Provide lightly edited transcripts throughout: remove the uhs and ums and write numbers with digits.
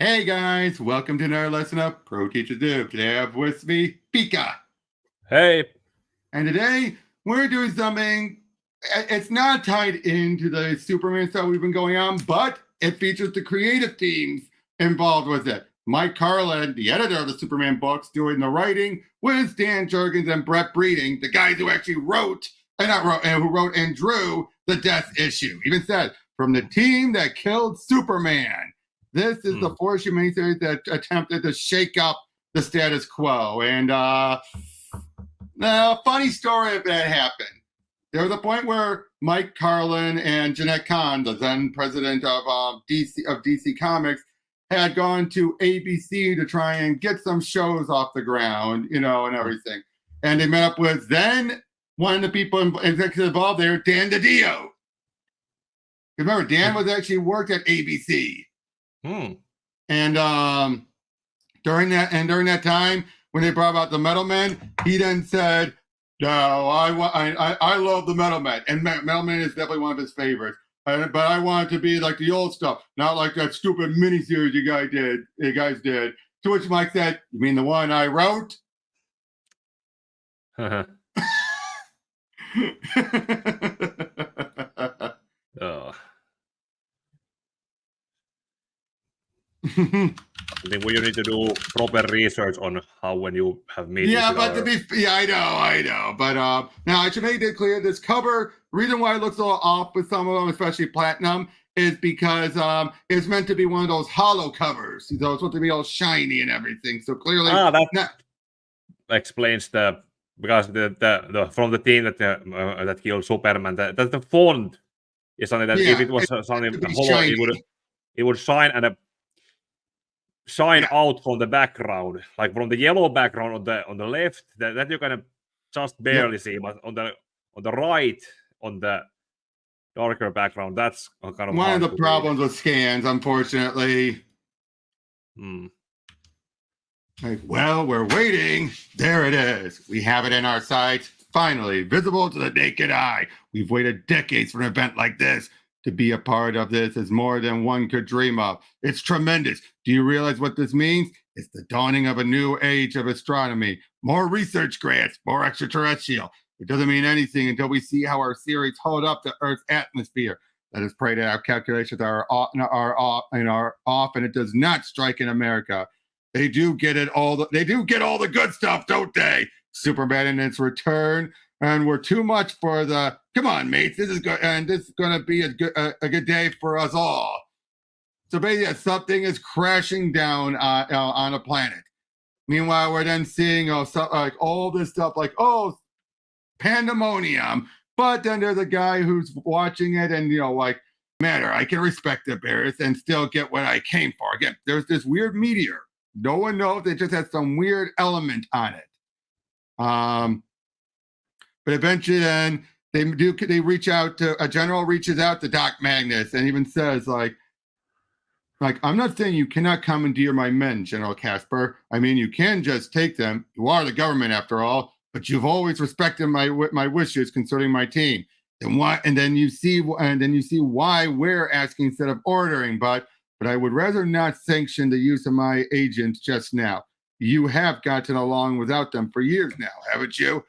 Hey guys, welcome to another lesson of Pro Teacher Do. Today I have with me Pika. Hey. And today we're doing something, it's not tied into the Superman stuff we've been going on, but it features the creative teams involved with it. Mike Carlin, the editor of the Superman books, doing the writing with Dan Jurgens and Brett Breeding, the guys who actually wrote and drew the Death issue. Even said, from the team that killed Superman. This is the fourth miniseries that attempted to shake up the status quo. And funny story of that happened. There was a point where Mike Carlin and Jeanette Kahn, the then president of DC Comics, had gone to ABC to try and get some shows off the ground, and everything. And they met up with then one of the people executives involved there, Dan DiDio. Remember, Dan was actually worked at ABC. And during that time, when they brought out the Metal Men, he then said, "No, I love the Metal Men, and Metal Men is definitely one of his favorites. But I want it to be like the old stuff, not like that stupid miniseries you guys did." To which Mike said, "You mean the one I wrote?" Oh. I think you need to do proper research on how when you have meetings. Yeah, but I know. But now I should make it clear: this cover, reason why it looks a little off with some of them, especially Platinum, is because it's meant to be one of those hollow covers. So it's supposed to be all shiny and everything. So clearly, that explains because the from the team that killed Superman, that the font is something that if it was something hollow, it would shine and out from the background, like from the yellow background on the left, that you can just barely see, but on the right, on the darker background, that's kind of one of the problems with scans, unfortunately. Like, well, we're waiting. There it is. We have it in our sights. Finally, visible to the naked eye. We've waited decades for an event like this. To be a part of this is more than one could dream of. It's tremendous. Do you realize what this means? It's the dawning of a new age of astronomy. More research grants, more extraterrestrial. It doesn't mean anything until we see how our series hold up to Earth's atmosphere. Let us pray that our calculations are off, and it does not strike in America. They do get all the good stuff, don't they? Superman in its return. And we're too much for the. Come on, mates. This is good, and this is going to be a good day for us all. So basically, something is crashing down on a planet. Meanwhile, we're then seeing like all this stuff, like pandemonium. But then there's a guy who's watching it, and matter. I can respect the Bears and still get what I came for. Again, there's this weird meteor. No one knows. It just has some weird element on it. But eventually then they reach out to, a general reaches out to Doc Magnus and even says like, I'm not saying you cannot commandeer my men, General Casper. I mean, you can just take them. You are the government after all, but you've always respected my wishes concerning my team. Then you see why we're asking instead of ordering, but I would rather not sanction the use of my agents just now. You have gotten along without them for years now, haven't you?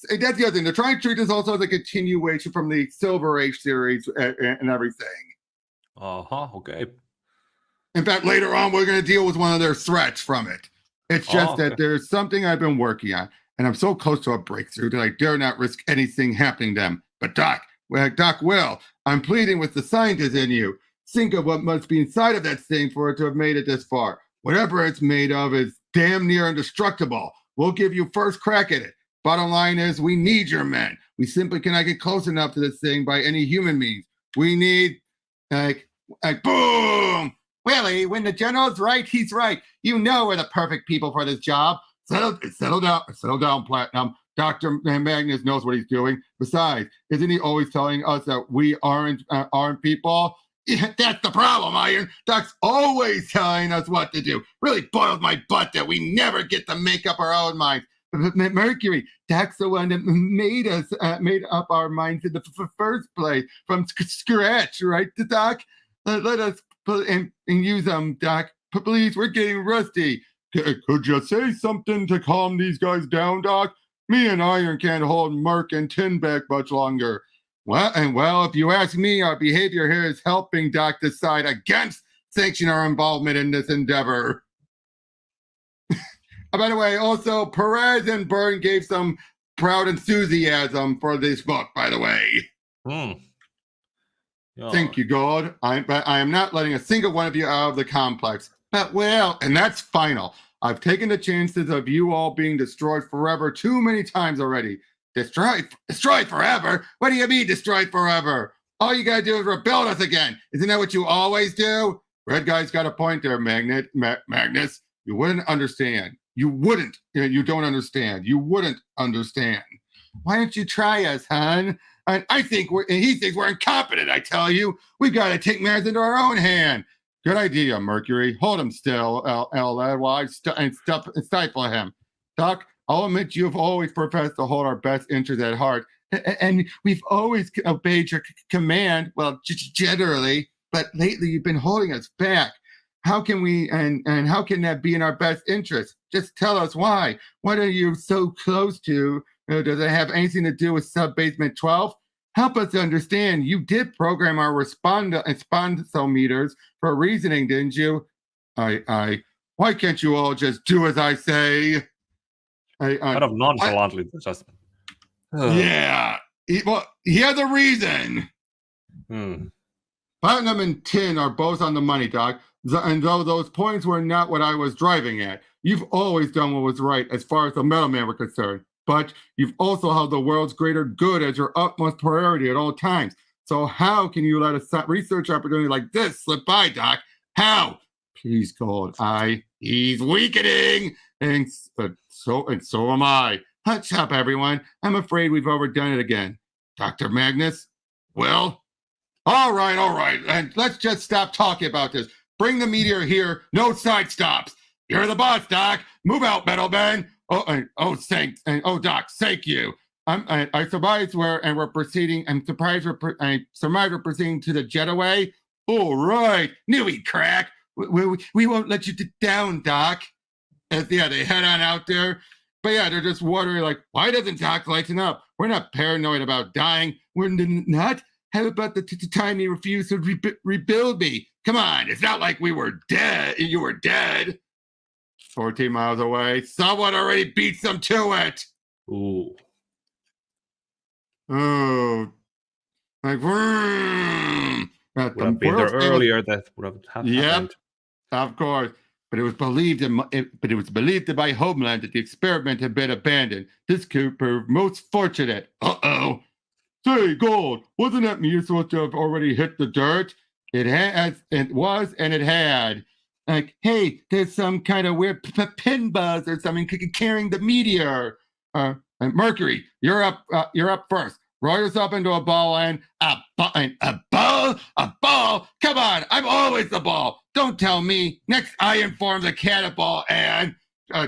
That's the other thing. They're trying to treat this also as a continuation from the Silver Age series and everything. Okay. In fact, later on, we're going to deal with one of their threats from it. It's just that there's something I've been working on, and I'm so close to a breakthrough that I dare not risk anything happening to them. But Doc Will, I'm pleading with the scientist in you. Think of what must be inside of that thing for it to have made it this far. Whatever it's made of is damn near indestructible. We'll give you first crack at it. Bottom line is, we need your men. We simply cannot get close enough to this thing by any human means. We need, like boom! Willie, when the general's right, he's right. You know we're the perfect people for this job. Settle down, Platinum. Dr. Magnus knows what he's doing. Besides, isn't he always telling us that we aren't people? Yeah, that's the problem, Iron. Doc's always telling us what to do. Really boils my butt that we never get to make up our own minds. Mercury, Doc's the one that made up our minds in the first place from scratch, right, Doc? Let us and use them, Doc. please, we're getting rusty. Could you say something to calm these guys down, Doc? Me and Iron can't hold Merc and Tin back much longer. Well, if you ask me, our behavior here is helping Doc decide against sanction our involvement in this endeavor. By the way, also, Perez and Byrne gave some proud enthusiasm for this book, by the way. Yeah. Thank you, God. I am not letting a single one of you out of the complex. But, well, and that's final. I've taken the chances of you all being destroyed forever too many times already. Destroyed forever? What do you mean destroyed forever? All you gotta do is rebuild us again. Isn't that what you always do? Red guy's got a point there, Magnus. You wouldn't understand. You wouldn't. You don't understand. You wouldn't understand. Why don't you try us, hon? And he thinks we're incompetent, I tell you. We've got to take matters into our own hand. Good idea, Mercury. Hold him still, while I stifle him. Doc, I'll admit you've always professed to hold our best interests at heart, and we've always obeyed your command, well, generally, but lately you've been holding us back. How can we, and how can that be in our best interest? Just tell us why. What are you so close to? Does it have anything to do with Sub-Basement 12? Help us understand. You did program our responsometers for reasoning, didn't you? Why can't you all just do as I say? Kind of nonchalantly, just. Yeah. He has a reason. Platinum and Tin are both on the money, Doc. And though those points were not what I was driving at, you've always done what was right as far as the Metal Man were concerned. But you've also held the world's greater good as your utmost priority at all times. So how can you let a research opportunity like this slip by, Doc? How? Please, God, he's weakening, and so am I. Hush up, everyone. I'm afraid we've overdone it again. Dr. Magnus? Well, all right, and let's just stop talking about this. Bring the meteor here, no side stops. You're the boss, Doc. Move out, Metal Man. Doc, thank you. I surmised we're proceeding. I'm surprised I surmised we're proceeding to the jetaway. All right, knew he'd crack. We won't let you down, Doc. They head on out there. But yeah, they're just wondering, like, why doesn't Doc lighten up? We're not paranoid about dying. We're not. How about the time he refused to rebuild me? Come on, it's not like we were dead. You were dead. 14 miles away. Someone already beat them to it. Ooh. Oh. Like, would have been there earlier, that would have happened. Yep, of course. But it was believed by Homeland that the experiment had been abandoned. This could prove most fortunate. Uh-oh. Say, Gold, wasn't that meteor supposed to have already hit the dirt? It had. Like, hey, there's some kind of weird pin buzz or something carrying the meteor. Mercury, you're up first. Roll yourself into a ball and a ball. Come on, I'm always the ball. Don't tell me. Next, I inform the cannonball and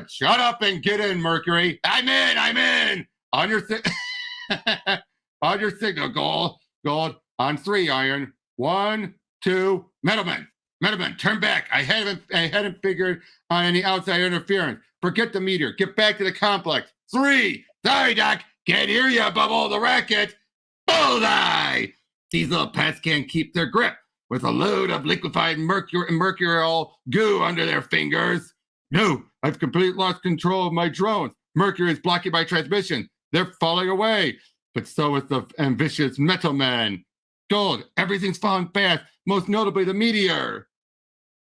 shut up and get in, Mercury. I'm in. On your on your signal, Gold. On 3, Iron. 1, 2, Metalman, turn back. I hadn't figured on any outside interference. Forget the meteor. Get back to the complex. 3. Sorry, Doc. Can't hear you above all the racket. Bullseye! These little pests can't keep their grip with a load of liquefied mercurial goo under their fingers. No, I've completely lost control of my drones. Mercury is blocking my transmission. They're falling away. But so is the ambitious Metal Man. Gold, everything's falling fast, most notably the meteor.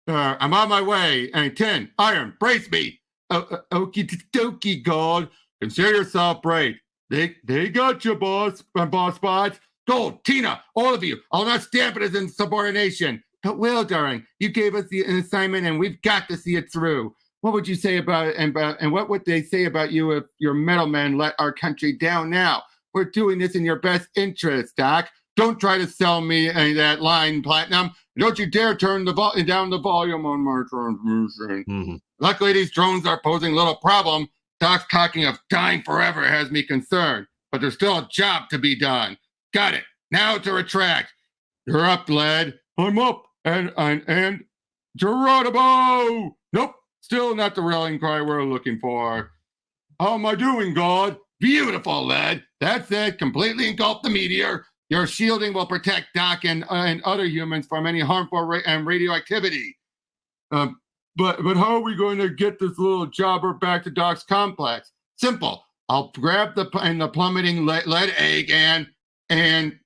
I'm on my way. And 10, Iron, brace me. Okie dokie, Gold. Consider yourself brave. They got you, boss Spots. Gold, Tina, all of you. I'll not stamp it as insubordination. But Will, darling, you gave us an assignment and we've got to see it through. What would you say about it? And what would they say about you if your Metal Men let our country down now? We're doing this in your best interest, Doc. Don't try to sell me that line, Platinum. Don't you dare turn down the volume on my transmission. Mm-hmm. Luckily, these drones are posing little problem. Doc's talking of dying forever has me concerned, but there's still a job to be done. Got it. Now to retract. You're up, lad. I'm up, and Geronimo! Nope, still not the rallying cry we're looking for. How am I doing, God? Beautiful, lad. That's it. Completely engulf the meteor. Your shielding will protect Doc and other humans from any harmful radioactivity. But how are we going to get this little jobber back to Doc's complex? Simple. I'll grab the plummeting lead egg and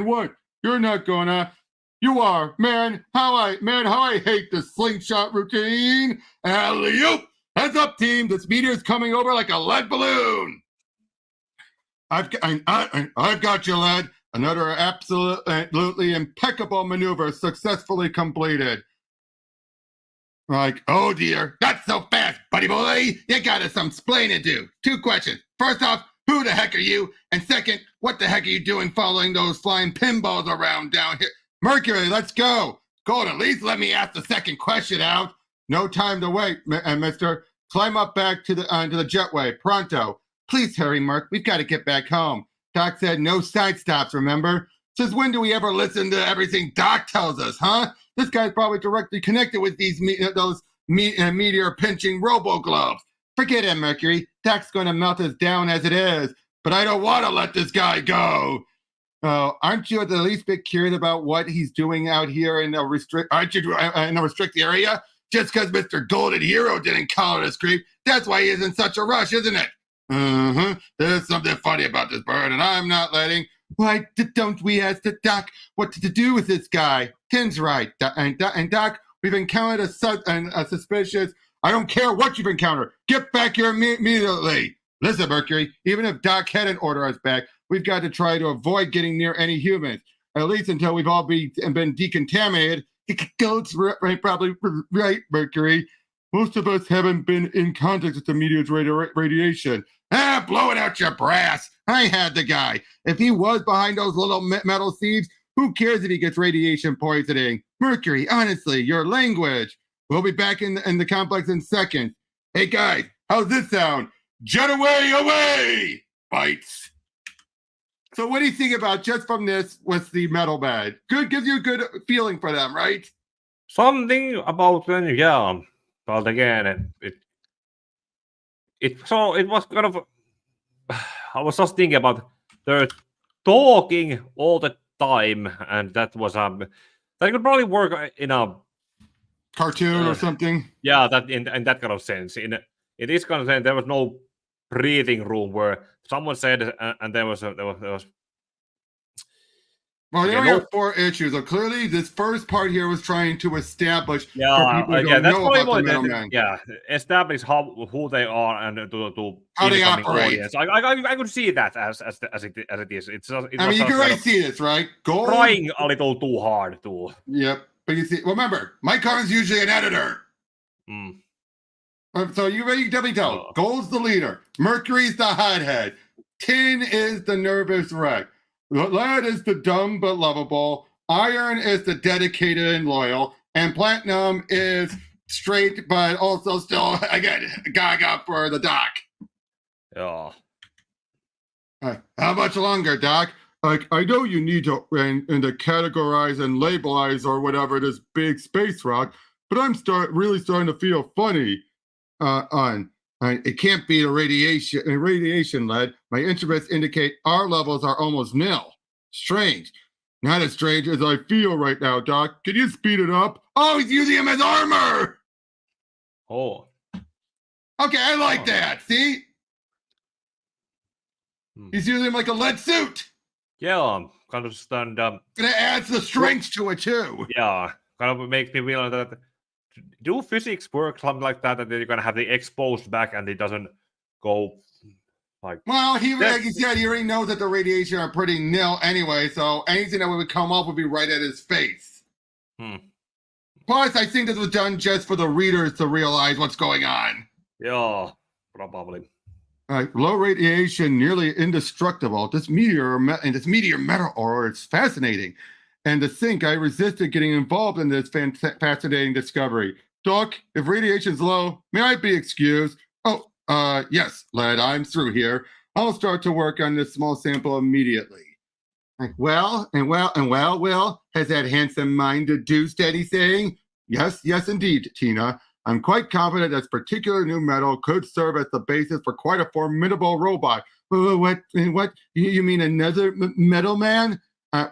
what? You're not gonna. You are, man. How I hate this slingshot routine. Alley-oop! Heads up, team. This meteor's coming over like a lead balloon. I've got you, lad. Another absolutely impeccable maneuver successfully completed. Like, oh dear, not so fast, buddy boy. You got us some splaining to do. 2 questions. First off, who the heck are you? And second, what the heck are you doing following those flying pinballs around down here? Mercury, let's go. Gold, at least let me ask the second question out. No time to wait, mister. Climb up back to the jetway, pronto. Please hurry, Merc. We've got to get back home. Doc said no side stops, remember? Since when do we ever listen to everything Doc tells us, huh? This guy's probably directly connected with those meteor pinching robo gloves. Forget him, Mercury. Doc's going to melt us down as it is. But I don't want to let this guy go. Aren't you at the least bit curious about what he's doing out here in a restricted area? Just because Mr. Golden Hero didn't call it a creep, that's why he's in such a rush, isn't it? There's something funny about this bird, and I'm not letting. Why don't we ask the Doc what to do with this guy? Tim's right. And Doc, we've encountered a suspicious. I don't care what you've encountered. Get back here immediately. Listen, Mercury, even if Doc hadn't ordered us back, we've got to try to avoid getting near any humans, at least until we've all been decontaminated. Gold's probably right, Mercury. Most of us haven't been in contact with the meteor's radiation. Blow it out your brass. I had the guy. If he was behind those little metal sieves, who cares if he gets radiation poisoning? Mercury, honestly, your language. We'll be back in the complex in seconds. Hey, guys, how's this sound? Jet away! Bites. So what do you think about just from this with the metal bed? Good, gives you a good feeling for them, right? Something about yeah. But again, it was kind of. I was just thinking about they're talking all the time, and that was that could probably work in a cartoon or something. Yeah, that in that kind of sense. In this kind of sense, there was no breathing room where someone said, and there was. Well, they only have 4 issues. So clearly, this first part here was trying to establish for people who don't know about the middleman. Yeah, establish who they are and to how they operate. Audience. I could see that as it is. I mean, you can already see this, right? Gold trying a little too hard too. Yep, but you see, remember, Mike Carlin's usually an editor. So you ready? Definitely tell. Gold's the leader. Mercury's the hothead. Tin is the nervous wreck. Lead is the dumb but lovable. Iron is the dedicated and loyal. And platinum is straight but also still, again, gaga for the Doc. Yeah. How much longer, Doc? I know you need to to categorize and labelize or whatever this big space rock, but I'm really starting to feel funny it can't be the radiation lead. My instruments indicate our levels are almost nil. Strange. Not as strange as I feel right now, Doc. Can you speed it up? Oh, he's using him as armor. Oh. Okay, I like that. See? He's using him like a lead suit. Yeah, kind of stand up. And it adds the strength to it too. Yeah, kind of makes me realize that do physics work something like that you're gonna have the exposed back and it doesn't go like. Well, like he said, he already knows that the radiation are pretty nil anyway, so anything that would come up would be right at his face. Plus, I think this was done just for the readers to realize what's going on. Yeah, probably. Low radiation, nearly indestructible. This meteor metal ore is fascinating. And to think I resisted getting involved in this fascinating discovery. Doc, if radiation's low, may I be excused? Oh, yes, lad, I'm through here. I'll start to work on this small sample immediately. Will, has that handsome mind deduced anything? Yes, indeed, Tina. I'm quite confident this particular new metal could serve as the basis for quite a formidable robot. What? You mean another metal man?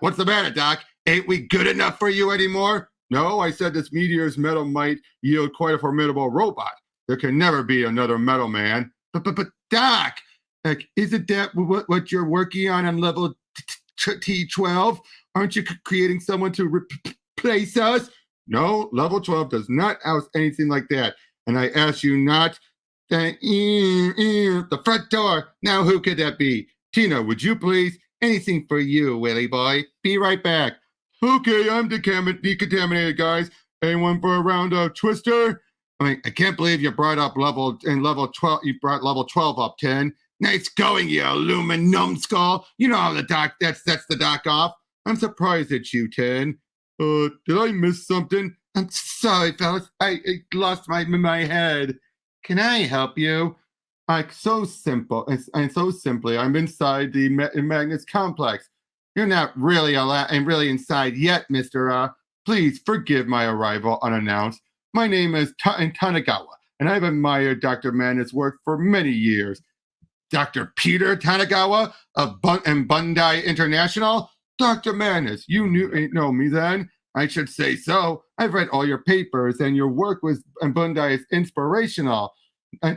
What's the matter, Doc? Ain't we good enough for you anymore? No, I said this meteor's metal might yield quite a formidable robot. There can never be another metal man. But Doc, like, isn't that what you're working on level T12? Aren't you creating someone to replace us? No, level 12 does not house anything like that. And I ask you not the front door. Now, who could that be? Tina, would you please? Anything for you, Willie boy. Be right back. Okay, I'm decontaminated, guys. Anyone for a round of Twister? I can't believe you brought up level 12. You brought level 12 up, 10. Nice going, you aluminum skull. You know how the doc that sets the doc off. I'm surprised at you, 10. Did I miss something? I'm sorry, fellas. I lost my head. Can I help you? Like, so simple. And so simply, I'm inside the Magnus complex. You're not really inside yet, Mr. Please forgive my arrival unannounced. My name is Tanagawa, and I've admired Dr. Magnus' work for many years. Dr. Peter Tanagawa of Bandai International? Dr. Magnus, you know me then? I should say so. I've read all your papers, and your work with Bandai is inspirational.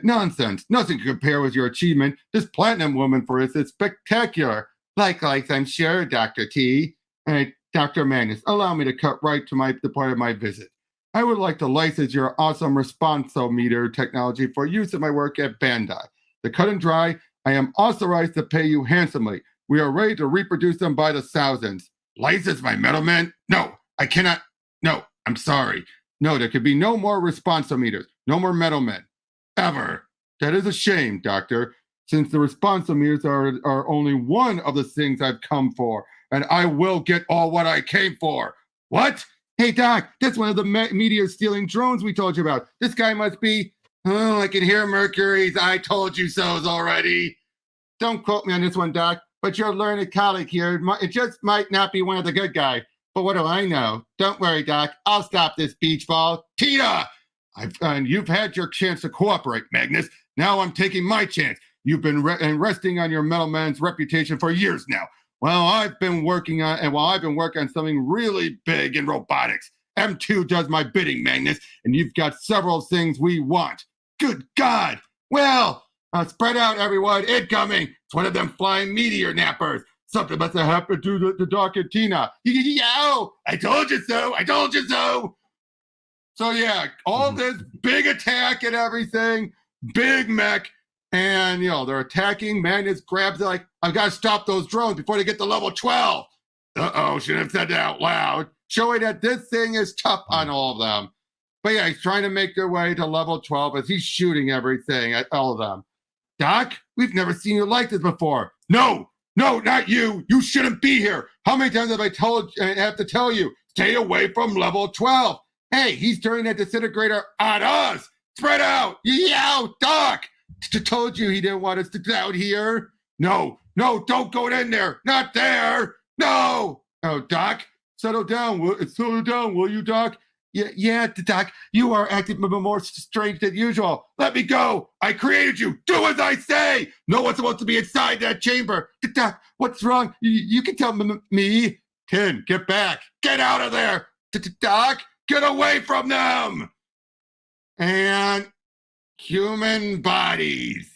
Nonsense. Nothing can compare with your achievement. This platinum woman, for instance, is spectacular. Likewise, I'm sure, Dr. T. Dr. Magnus, allow me to cut right to the part of my visit. I would like to license your awesome responsometer technology for use in my work at Bandai. To cut and dry, I am authorized to pay you handsomely. We are ready to reproduce them by the thousands. License my metalman? No, I cannot. No, I'm sorry. No, there could be no more responsometers, no more metalmen. Ever. That is a shame, Doctor, since the responsometers are only one of the things I've come for, and I will get all what I came for. What? Hey, Doc, that's one of the meteor-stealing drones we told you about. This guy must be... Oh, I can hear Mercury's I told you so's already. Don't quote me on this one, Doc, but your learned colleague here, it just might not be one of the good guys. But what do I know? Don't worry, Doc. I'll stop this beach ball. Tina! You've had your chance to cooperate, Magnus. Now I'm taking my chance. You've been resting on your metal man's reputation for years now. Well, I've been working on something really big in robotics. M2 does my bidding, Magnus, and you've got several things we want. Good God! Well, spread out, everyone. Incoming. It's one of them flying meteor nappers. Something must have happened to the Doc and Tina. Yow! I told you so. I told you so. So yeah, all this big attack and everything, big mech, and they're attacking. Magnus grabs it like, I've got to stop those drones before they get to level 12. Uh-oh, should have said that out loud, showing that this thing is tough on all of them. But yeah, he's trying to make their way to level 12 as he's shooting everything at all of them. Doc, we've never seen you like this before. No, not you. You shouldn't be here. How many times have I have to tell you? Stay away from level 12. Hey, he's turning that disintegrator on us. Spread out. Yow, Doc. Told you he didn't want us to get out here. No, don't go in there. Not there. No. Oh, Doc, settle down. Will you, Doc? Yeah, Doc, you are acting more strange than usual. Let me go. I created you. Do as I say. No one's supposed to be inside that chamber. Doc, what's wrong? You can tell me. Ken, get back. Get out of there. Doc, get away from them. And human bodies.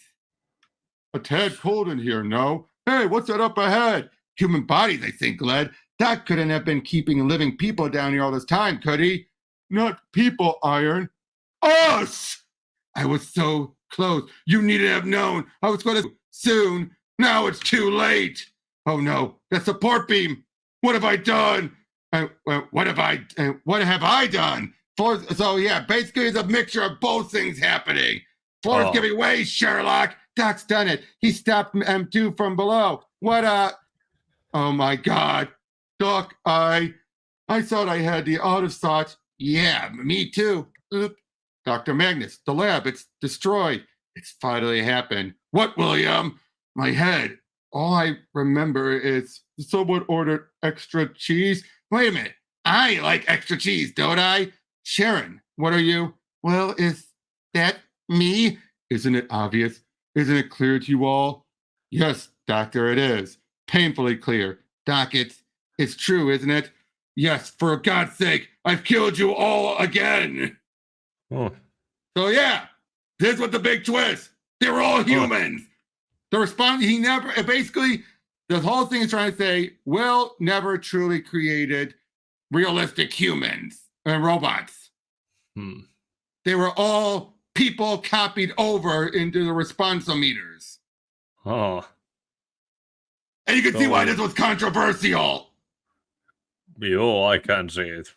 A tad cold in here, no? Hey, what's that up ahead? Human bodies, I think, Gled. Doc couldn't have been keeping living people down here all this time, could he? Not people, Iron. Us! I was so close. You need to have known. I was going to soon. Now it's too late. Oh no, the support beam. What have I done? What have I done? So yeah, basically it's a mixture of both things happening. Floor's giving way, Sherlock. Doc's done it. He stopped M2 from below. Oh my God. Doc, I thought I had the out of thought. Yeah, me too. Oop. Dr. Magnus, the lab, it's destroyed. It's finally happened. What, William? My head. All I remember is someone ordered extra cheese. Wait a minute. I like extra cheese, don't I? Sharon, what are you? Well, is that me? Isn't it obvious? Isn't it clear to you all? Yes, doctor, it is. Painfully clear. Doc, it's true, isn't it? Yes, for God's sake, I've killed you all again. Oh. So yeah, this was the big twist. They were all humans. The response, he never, basically, the whole thing is trying to say, Will never truly created realistic humans and robots. They were all people copied over into the responsometers. Oh. And you can see why this was controversial. Yeah, I can see it.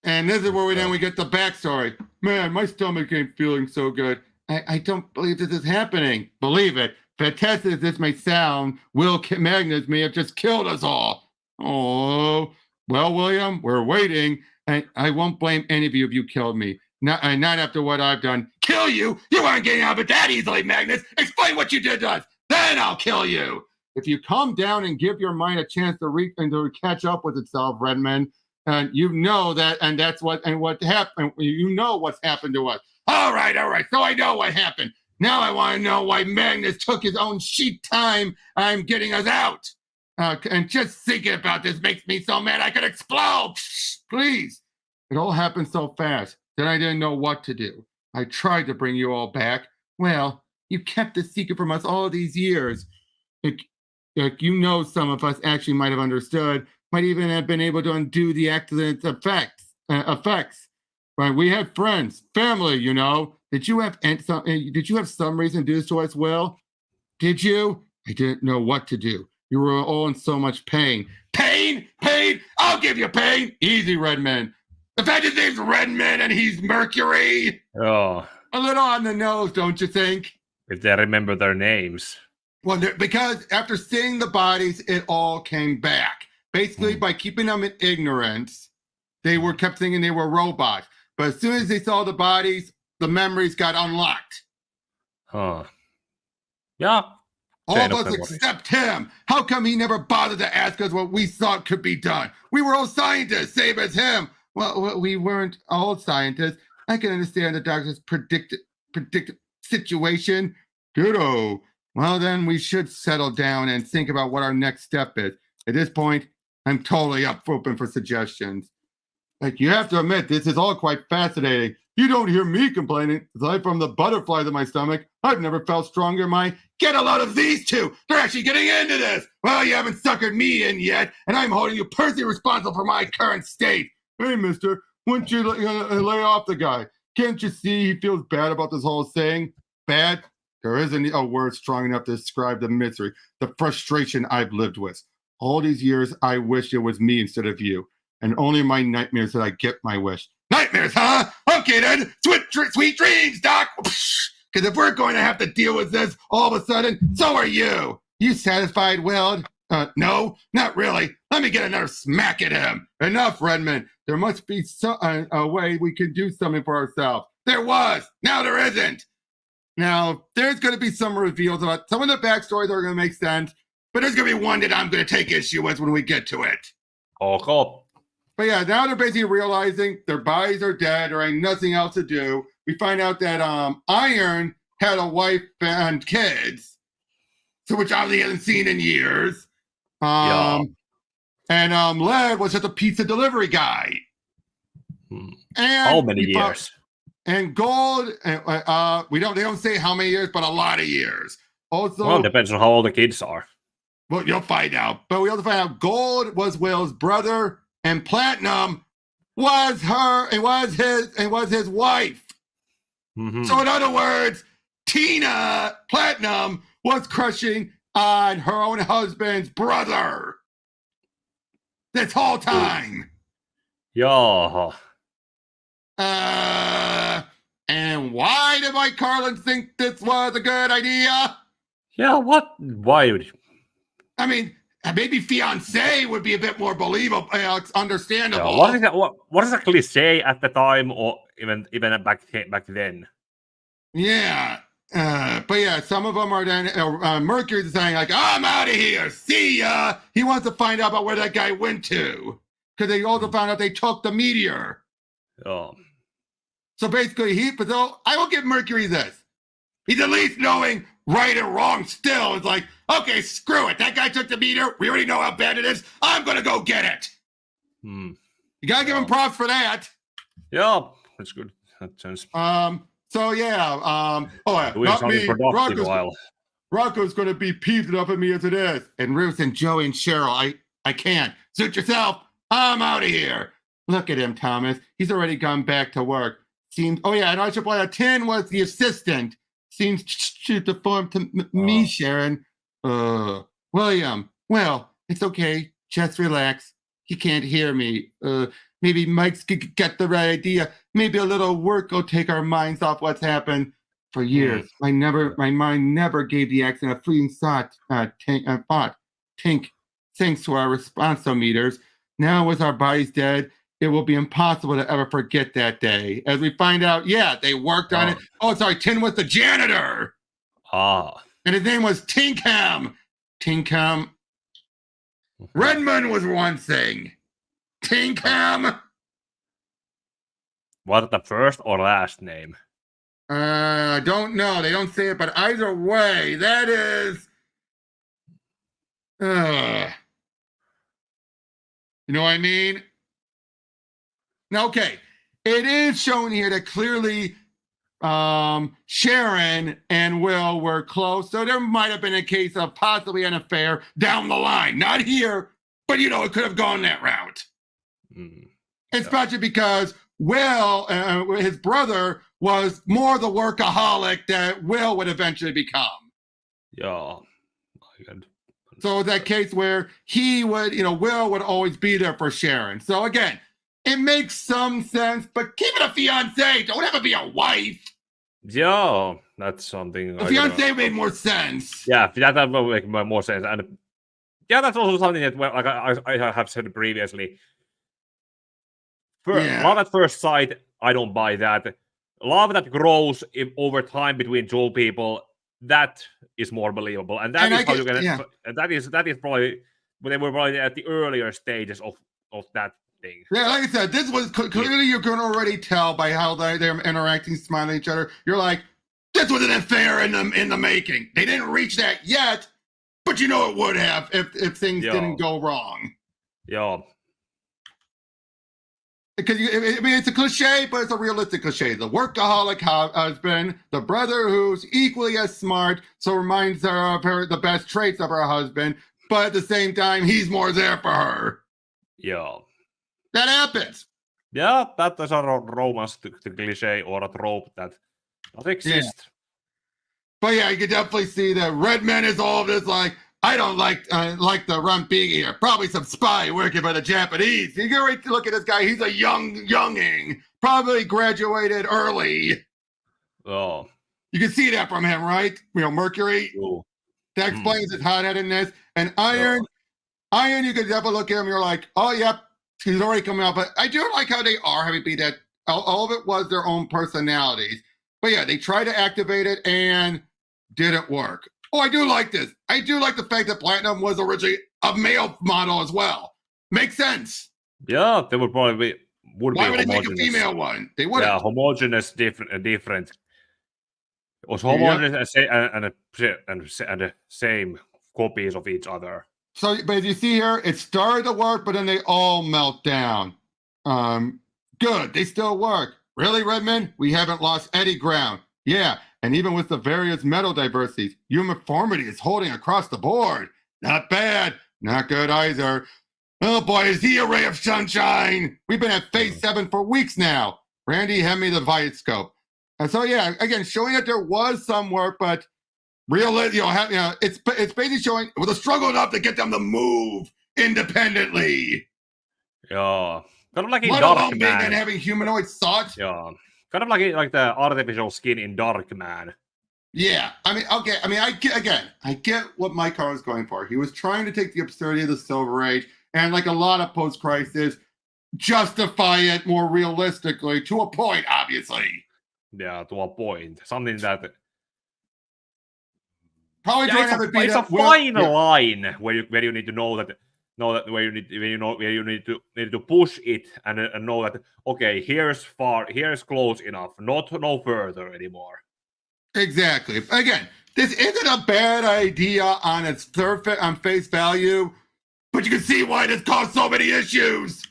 And this is where we get the backstory. Man, my stomach ain't feeling so good. I don't believe this is happening. Believe it. Fantastic as this may sound, Will Magnus may have just killed us all. Oh, well, William, we're waiting. And I won't blame any of you if you killed me. Not after what I've done. Kill you? You aren't getting out of it that easily, Magnus. Explain what you did to us. Then I'll kill you. If you calm down and give your mind a chance to catch up with itself, Redmond, and you know that, and that's what happened. You know what's happened to us. All right. So I know what happened. Now I want to know why Magnus took his own sheet time. I'm getting us out. And just thinking about this makes me so mad I could explode. Please. It all happened so fast that I didn't know what to do. I tried to bring you all back. Well, you kept the secret from us all these years. You know, some of us actually might have understood, might even have been able to undo the accident's effects. Right? We had friends, family, you know. Did you have some reason to do this to us, Will? Did you? I didn't know what to do. You were all in so much pain. Pain? I'll give you pain. Easy, Redman. The fact his name's Redman and he's Mercury. Oh. A little on the nose, don't you think? If they remember their names. Well, because after seeing the bodies, it all came back. Basically, by keeping them in ignorance, they kept thinking they were robots. But as soon as they saw the bodies, the memories got unlocked. Huh. Yeah. All of us except him. How come he never bothered to ask us what we thought could be done? We were all scientists, same as him. Well, we weren't all scientists. I can understand the doctor's predicted situation. Goodo. Well, then we should settle down and think about what our next step is. At this point, I'm totally open for suggestions. Like, you have to admit, this is all quite fascinating. You don't hear me complaining. Aside from the butterflies in my stomach, I've never felt stronger in get a load of these two. They're actually getting into this. Well, you haven't suckered me in yet, and I'm holding you personally responsible for my current state. Hey, mister, why don't you lay off the guy? Can't you see he feels bad about this whole thing? Bad? There isn't a word strong enough to describe the misery, the frustration I've lived with. All these years, I wish it was me instead of you. And only in my nightmares did I get my wish. Nightmares, huh? Okay, then. Sweet dreams, Doc. Because if we're going to have to deal with this all of a sudden, so are you. You satisfied, Weld? No, not really. Let me get another smack at him. Enough, Redmond. There must be a way we can do something for ourselves. There was. Now there isn't. Now, there's going to be some reveals about some of the backstories that are going to make sense, but there's going to be one that I'm going to take issue with when we get to it. Oh, cool. But yeah, now they're basically realizing their bodies are dead. There ain't nothing else to do. We find out that Iron had a wife and kids, so which obviously he hasn't seen in years. And Lead was just a pizza delivery guy. And how many years? And Gold, they don't say how many years, but a lot of years. Also, well, it depends on how old the kids are. Well, you'll find out. But we also find out Gold was Will's brother, and Platinum was his wife. Mm-hmm. So in other words, Tina Platinum was crushing on her own husband's brother this whole time. Yeah. And why did Mike Carlin think this was a good idea? Yeah, what? Why would you? I mean, maybe fiancé would be a bit more believable, understandable. Yeah, what does a cliche at the time, or even back then? Yeah. But yeah, some of them are then Mercury's saying like, I'm out of here. See ya. He wants to find out about where that guy went to. Because they also found out they took the meteor. Oh. So basically, I will give Mercury this. He's at least knowing right and wrong still. It's like, okay, screw it. That guy took the meter. We already know how bad it is. I'm going to go get it. You got to give him props for that. Yeah, that's good. That sounds... So, yeah. Doing something productive while... Rocco's going to be peeved enough at me as it is. And Ruth and Joey and Cheryl, I can't. Suit yourself. I'm out of here. Look at him, Thomas. He's already gone back to work. And I should point out, Tin was the assistant. Seems to deform to me, Sharon. William, well, it's okay. Just relax. He can't hear me. Maybe Mike's got the right idea. Maybe a little work will take our minds off what's happened. For years, my mind never gave the accident a fleeting thought. Tink, thanks to our responsometers. Now, with our bodies dead, it will be impossible to ever forget that day. As we find out, they worked on it. Oh, sorry, Tin was the janitor. And his name was Tinkham. Redmond was one thing. Tinkham. Was it the first or last name? I don't know. They don't say it, but either way, that is... you know what I mean? Now, okay, it is shown here that clearly Sharon and Will were close, so there might have been a case of possibly an affair down the line. Not here, but, it could have gone that route. Especially because Will, his brother, was more the workaholic that Will would eventually become. Yeah. So that case where he would, Will would always be there for Sharon. So again, it makes some sense, but keep it a fiance. Don't have to be a wife. Yeah, that's something. A fiance made more sense. Yeah, that will make more sense. And yeah, that's also something that, like I have said previously. Love at first sight, I don't buy that. Love that grows over time between two people, that is more believable, and that is how you can. That is probably they were probably at the earlier stages of that thing. Yeah, like I said, this was clearly you can already tell by how they're interacting, smiling at each other. You're like, this was an affair in the making. They didn't reach that yet, but it would have if things didn't go wrong. Yeah. Because it's a cliche, but it's a realistic cliche. The workaholic husband, the brother who's equally as smart, so reminds her of the best traits of her husband, but at the same time, he's more there for her. Yeah. That happens. Yeah, that is a romance cliche or a trope that does exist. Yeah. But yeah, you can definitely see that Redman is all of this like, I don't like the run being here. Probably some spy working for the Japanese. You get right to look at this guy. He's a younging. Probably graduated early. Oh. You can see that from him, right? Mercury. Ooh. That explains his hot-headedness. And Iron, you can definitely look at him. You're like, oh, yep, he's already coming out. But I do like how they are having be that all of it was their own personalities. But yeah, they tried to activate it and didn't work. Oh, I do like this. I do like the fact that Platinum was originally a male model as well. Makes sense. Yeah, they would probably Why would they make a female one? They would. Yeah, homogeneous, different. It was homogeneous and the same copies of each other. So, but as you see here, it started to work, but then they all melt down. Good, they still work. Really, Redmond? We haven't lost any ground. Yeah, and even with the various metal diversities, uniformity is holding across the board. Not bad, not good either. Oh boy, is he a ray of sunshine? We've been at phase 7 for weeks now. Randy, hand me the Vitascope. And so yeah, again, showing that there was some work, but it's basically showing it was a struggle enough to get them to move independently. Yeah, kind of like in Let Dark alone Man. being and having humanoid thoughts. Yeah. Kind of like the artificial skin in Dark Man. Yeah, I mean, okay. I mean, I get what Mike Carlin was going for. He was trying to take the absurdity of the Silver Age and, like a lot of post-crisis, justify it more realistically to a point, obviously. Yeah, to a point. Something that probably it's a fine line where you need to know that know that where you need to push it and know that okay, here's close enough, no further anymore. Exactly. Again, this isn't a bad idea on its surface, on face value, but you can see why this caused so many issues.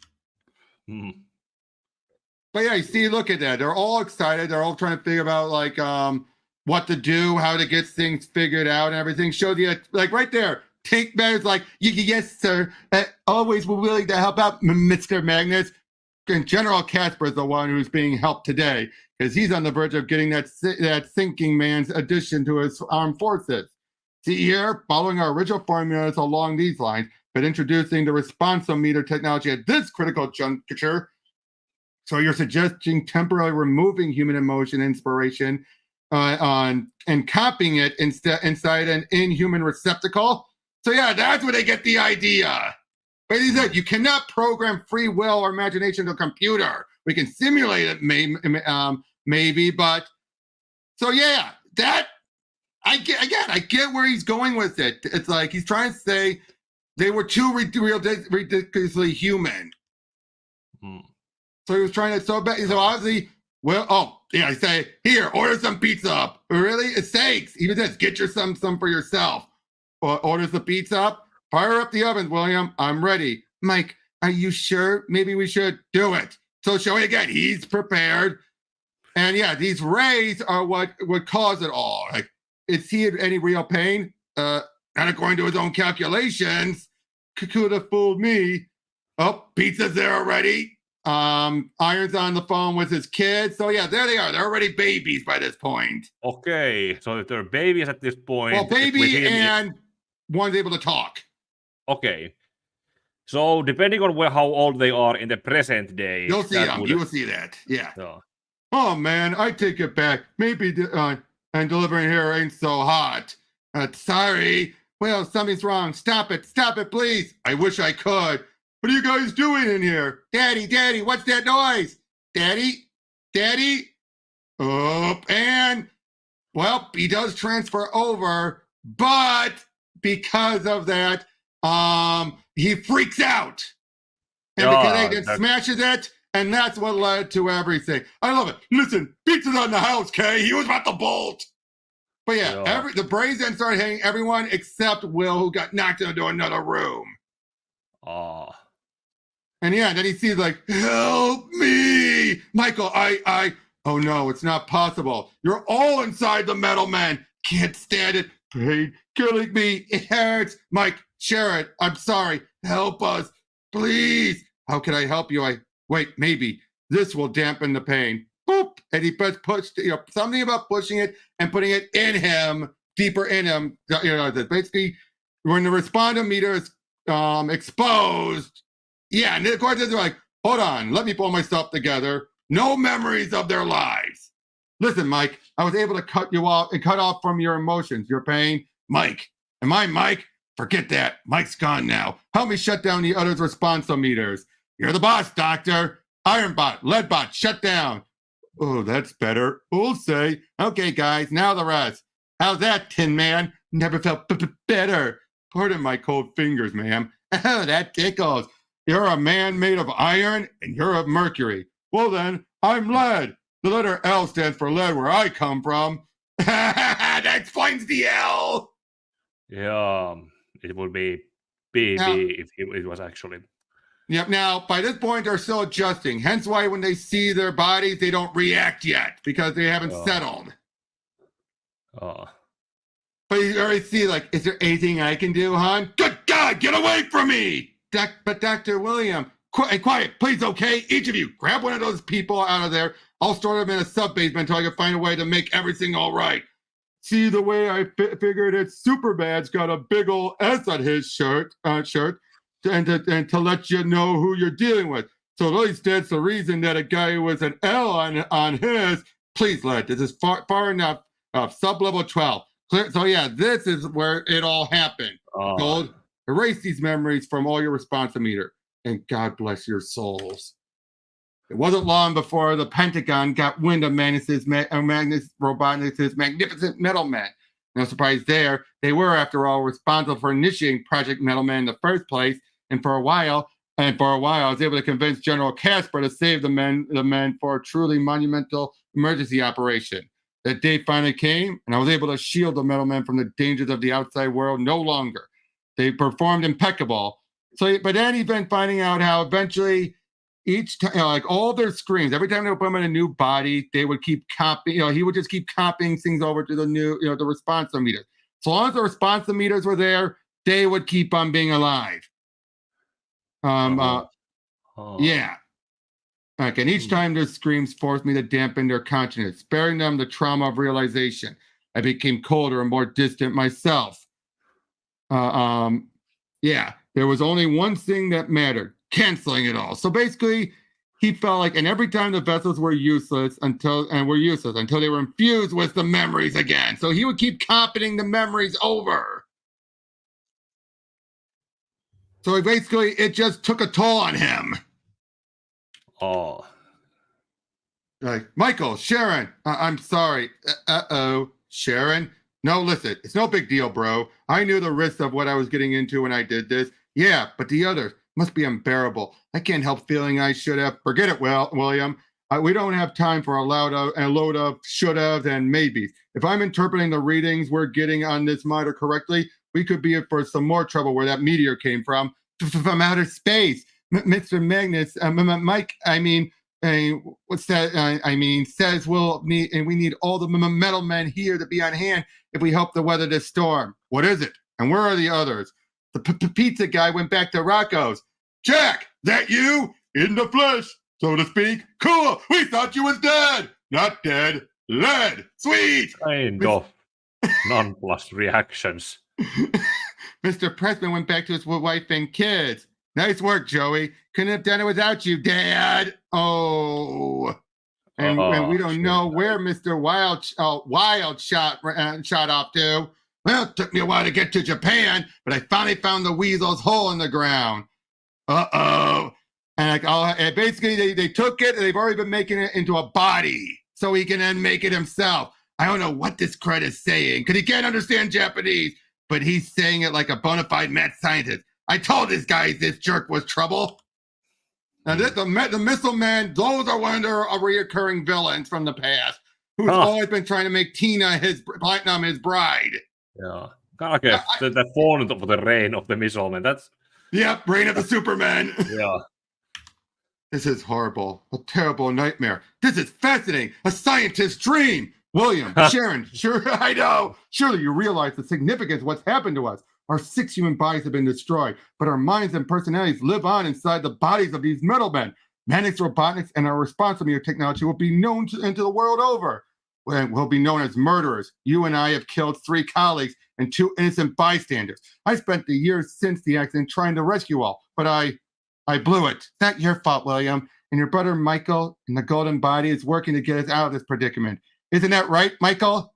But yeah, you see, look at that. They're all excited. They're all trying to figure out like what to do, how to get things figured out, and everything. Shows you like right there. Tank Man's like, yes, sir. Always willing to help out, Mr. Magnus. And General Casper is the one who's being helped today because he's on the verge of getting that thinking man's addition to his armed forces. See here, following our original formulas along these lines, but introducing the responsometer technology at this critical juncture. So you're suggesting temporarily removing human emotion inspiration and copying it inside an inhuman receptacle. So yeah, that's where they get the idea. But he said you cannot program free will or imagination to a computer. We can simulate it, maybe, but so yeah, that I get where he's going with it. It's like he's trying to say they were too ridiculously human. So he was trying to so obviously. Well, I say here, order some pizza up. Really, it's steaks. Even says get your some for yourself. Orders the pizza up. Fire up the ovens, William. I'm ready. Mike, are you sure? Maybe we should do it. So showing again, he's prepared. And yeah, these rays are what would cause it all. Like, is he in any real pain? And according to his own calculations, could have fooled me. Oh, pizza's there already. Iron's on the phone with his kids. So yeah, there they are. They're already babies by this point. Okay, so they're babies at this point. Well, baby and one's able to talk. Okay. So depending on how old they are in the present day, you'll see them. You will see that. Yeah. So. Oh man, I take it back. Maybe and delivering here ain't so hot. Sorry. Well, something's wrong. Stop it, please. I wish I could. What are you guys doing in here? Daddy, what's that noise? Daddy? Oh, and well, he does transfer over, but because of that, he freaks out. And because he smashes it, and that's what led to everything. I love it. Listen, pizza's on the house, Kay. He was about to bolt. But yeah, the brains then started hitting everyone except Will, who got knocked into another room. And yeah, then he sees like, help me, Michael, oh no, it's not possible. You're all inside the metal man. Can't stand it. Pain, killing me. It hurts. Mike, share it. I'm sorry. Help us, please. How can I help you? Wait, maybe this will dampen the pain. Boop. And he pushed, something about pushing it and putting it in him, deeper in him. Basically, when the respondometer is exposed, yeah, and of course they're like, hold on, let me pull myself together. No memories of their lives. Listen, Mike, I was able to cut you off and cut off from your emotions, your pain. Mike, am I Mike? Forget that. Mike's gone now. Help me shut down the others' responsometers. You're the boss, Doctor. Ironbot, Leadbot, shut down. Oh, that's better. We'll say. Okay, guys, now the rest. How's that, Tin Man? Never felt better. Pardon my cold fingers, ma'am. Oh, that tickles. You're a man made of iron, and you're of mercury. Well then, I'm lead. The letter L stands for lead where I come from. That explains the L. Yeah, it would be BB if it was actually. Yep, now, by this point, they're still adjusting. Hence why when they see their bodies, they don't react yet, because they haven't settled. But you already see, like, is there anything I can do, hon? Good God, get away from me! But Dr. William, quiet, please, okay? Each of you, grab one of those people out of there. I'll store them in a sub-basement until I can find a way to make everything all right. See, the way I figured it, Superman's got a big ol' S on his shirt, and to let you know who you're dealing with. So at least that's the reason that a guy with an L on his, please, lad, this is far enough, sub-level 12. So yeah, this is where it all happened. Gold. Erase these memories from all your responsometer, and God bless your souls. It wasn't long before the Pentagon got wind of Magnus Robotnik's magnificent Metal Man. No surprise there. They were, after all, responsible for initiating Project Metal Man in the first place, And for a while, I was able to convince General Casper to save the men for a truly monumental emergency operation. That day finally came, and I was able to shield the metal men from the dangers of the outside world no longer. They performed impeccable. So, but then he's been finding out how eventually each time, like all their screams, every time they would put them in a new body, they would keep copying, he would just keep copying things over to the new, the responsometer. So long as the responsometers were there, they would keep on being alive. Yeah. And each time their screams forced me to dampen their consciousness, sparing them the trauma of realization. I became colder and more distant myself. Yeah, there was only one thing that mattered, canceling it all. So basically, he felt like, and every time the vessels were useless until they were infused with the memories again. So he would keep copying the memories over. So basically, it just took a toll on him. Oh. Like, Michael, Sharon, I'm sorry. Sharon? No, listen, it's no big deal, bro. I knew the risks of what I was getting into when I did this. Yeah, but the others must be unbearable. I can't help feeling I should have. Forget it, William. We don't have time for a load of should-haves and maybes. If I'm interpreting the readings we're getting on this monitor correctly, we could be in for some more trouble where that meteor came from outer space. Mr. Magnus, Mike, what's that? Says we need all the metal men here to be on hand if we hope to weather this storm. What is it? And where are the others? The pizza guy went back to Rocco's. Jack, that you? In the flesh, so to speak. Cool, we thought you was dead. Not dead, lead. Sweet. Kind of nonplussed reactions. Mr. Pressman went back to his wife and kids. Nice work, Joey. Couldn't have done it without you, Dad. Oh. And we don't know where Mr. Wild shot off to. Well, it took me a while to get to Japan, but I finally found the weasel's hole in the ground. Uh-oh. And basically, they took it, and they've already been making it into a body so he can then make it himself. I don't know what this crud is saying, because he can't understand Japanese, but he's saying it like a bona fide mad scientist. I told this guy this jerk was trouble. And the missile man, those are one of their reoccurring villains from the past, who's always been trying to make Platinum his bride. Yeah. The font of the reign of the missile man. Yep, reign of the Superman. Yeah. This is horrible. A terrible nightmare. This is fascinating. A scientist's dream. William, Sharon, sure, I know. Surely you realize the significance of what's happened to us. Our 6 human bodies have been destroyed, but our minds and personalities live on inside the bodies of these metal men. Mannix Robotics and our responsometer technology will be known into the world over. We'll be known as murderers. You and I have killed 3 colleagues and 2 innocent bystanders. I spent the years since the accident trying to rescue all, but I blew it. It's not your fault, William. And your brother Michael in the Golden Body is working to get us out of this predicament. Isn't that right, Michael?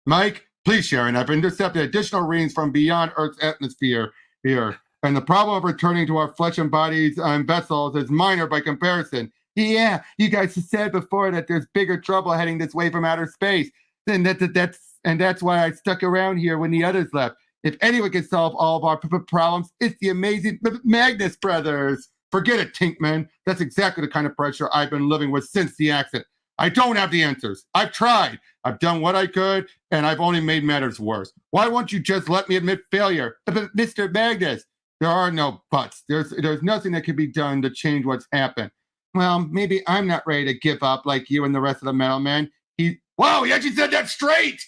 Mike? Please, Sharon, I've intercepted additional readings from beyond Earth's atmosphere here, and the problem of returning to our flesh and bodies and vessels is minor by comparison. Yeah, you guys said before that there's bigger trouble heading this way from outer space, and that's why I stuck around here when the others left. If anyone can solve all of our problems, it's the amazing Magnus brothers. Forget it, Tinkman. That's exactly the kind of pressure I've been living with since the accident. I don't have the answers. I've tried. I've done what I could, and I've only made matters worse. Why won't you just let me admit failure? Mr. Magnus, there are no buts. There's nothing that can be done to change what's happened. Well, maybe I'm not ready to give up like you and the rest of the metal men. He actually said that straight.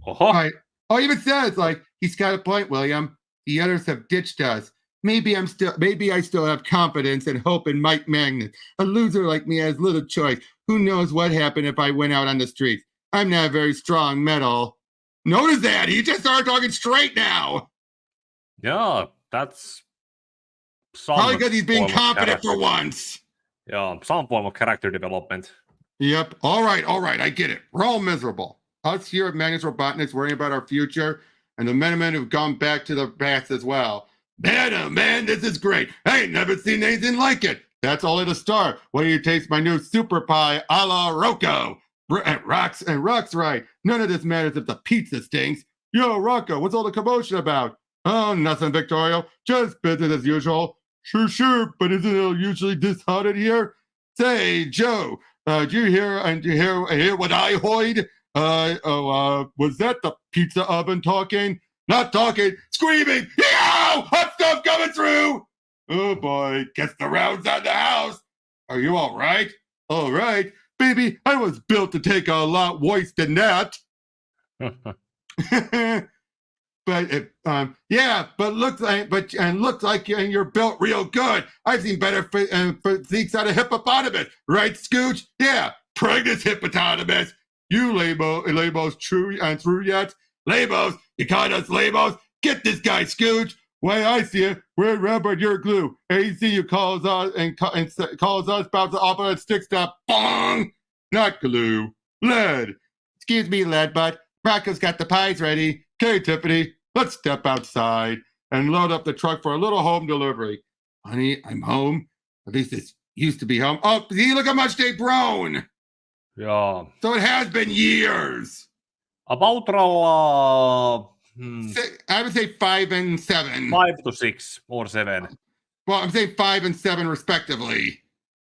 Right. Oh, he even says, he's got a point, William. The others have ditched us. Maybe I still have confidence and hope in Mike Magnus. A loser like me has little choice. Who knows what happened if I went out on the streets? I'm not very strong metal. Notice that. He just started talking straight now. Yeah, that's probably because he's being confident for once. Yeah, some form of character development. Yep. All right. I get it. We're all miserable. Us here at Magnus Robotniks worrying about our future, and the men who've gone back to the past as well. Man, this is great. I ain't never seen anything like it. That's all at a start. Why do you taste my new super pie a la Rocco? Rock's right. None of this matters if the pizza stinks. Yo, Rocco, what's all the commotion about? Oh, nothing, Victoria. Just business as usual. Sure, but isn't it usually this hot in here? Say, Joe, do you hear what I heard? Was that the pizza oven talking? Not talking, screaming, yo, hot stuff coming through. Oh boy, guess the round's on the house. Are you all right? All right, baby, I was built to take a lot worse than that. But looks like you're built real good. I've seen better physiques out of hippopotamus, right, Scooch? Yeah, pregnant hippopotamus. You labels true yet? Labels, you caught us labels. Get this guy, Scooch. Way I see it, we're rubber, you're glue. ACU calls us and calls us about the opposite stick stuff. Bong, not glue, lead. Excuse me, lead butt. Rocco's got the pies ready. Okay, Tiffany, let's step outside and load up the truck for a little home delivery. Honey, I'm home. At least it used to be home. Oh, see, look how much they've grown. Yeah. So it has been years. About I would say 5 and 7. 5 to 6 or 7. Well, I'm saying 5 and 7 respectively.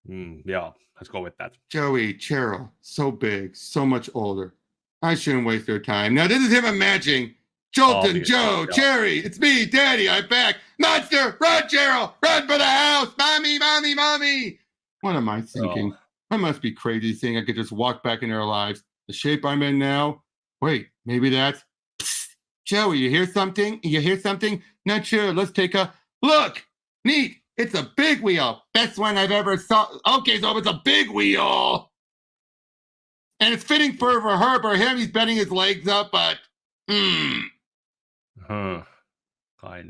Yeah, let's go with that. Joey, Cheryl, so big, so much older. I shouldn't waste their time. Now, this is him imagining. Jolton, Joe, yeah. Cherry, it's me, Daddy, I'm back. Monster, run, Cheryl, run for the house. Mommy, mommy, mommy. What am I thinking? Oh. I must be crazy saying I could just walk back in their lives. The shape I'm in now. Wait, maybe that's... Psst. Joey, you hear something? You hear something? Not sure. Let's take a look. Neat. It's a big wheel. Best one I've ever saw. Okay, so it's a big wheel. And it's fitting for her, for him. He's bending his legs up, but kind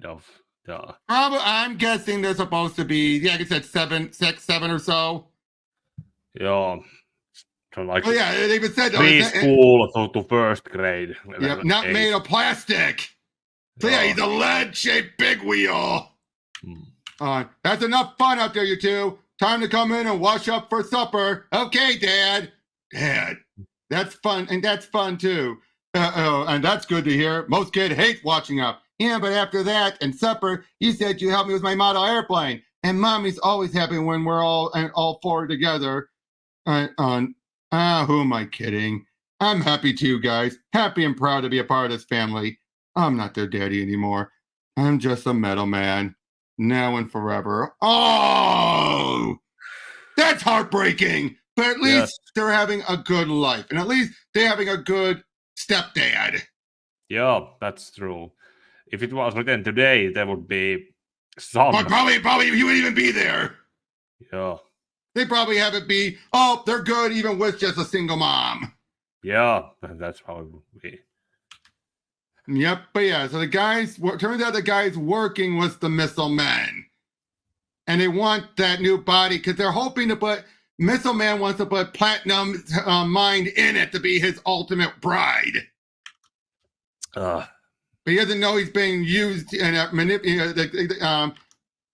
of. Duh. Probably, I'm guessing they're supposed to be, like I said, 7 or so. Yeah. So like they even said preschool to first grade. Yeah, not made of plastic. So yeah, he's a lead-shaped big wheel. That's enough fun out there, you two. Time to come in and wash up for supper. Okay, Dad. Dad, that's fun, and that's fun too. And that's good to hear. Most kids hate watching up. Yeah, but after that and supper, you said you helped me with my model airplane. And Mommy's always happy when we're all four together. Who am I kidding? I'm happy too, guys. Happy and proud to be a part of this family. I'm not their daddy anymore. I'm just a metal man. Now and forever. Oh! That's heartbreaking! But at least they're having a good life. And at least they're having a good stepdad. Yeah, that's true. If it was written today, there would be some... But probably you wouldn't even be there. Yeah. They probably have it be, oh, they're good even with just a single mom. Yeah, that's how it would be. Yep, but yeah, so turns out the guy's working with the Missile Men. And they want that new body because they're hoping to put, Missile Man wants to put Platinum Mind in it to be his ultimate bride. But he doesn't know he's being used and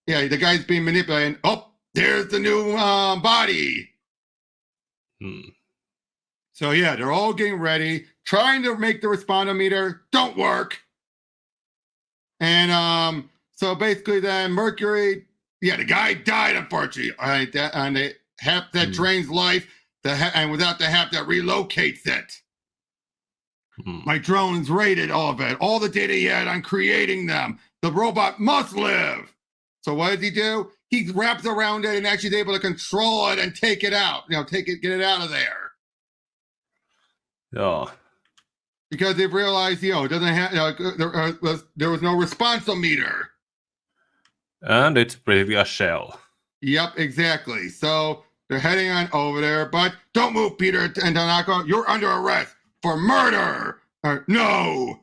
the guy's being manipulated. Oh, there's the new body. So yeah, they're all getting ready, trying to make the respondometer don't work. And so basically then Mercury, the guy died unfortunately. And the hap that drains life, and without the hap that relocates it. My drones rated all of it, all the data he had on creating them. The robot must live. So what does he do? He wraps around it and actually is able to control it and take it out. Get it out of there. Yeah. Because they've realized, it doesn't have, there was no responsometer. And it's pretty a shell. Yep, exactly. So they're heading on over there, but don't move, Peter and Tanaka. You're under arrest for murder. No.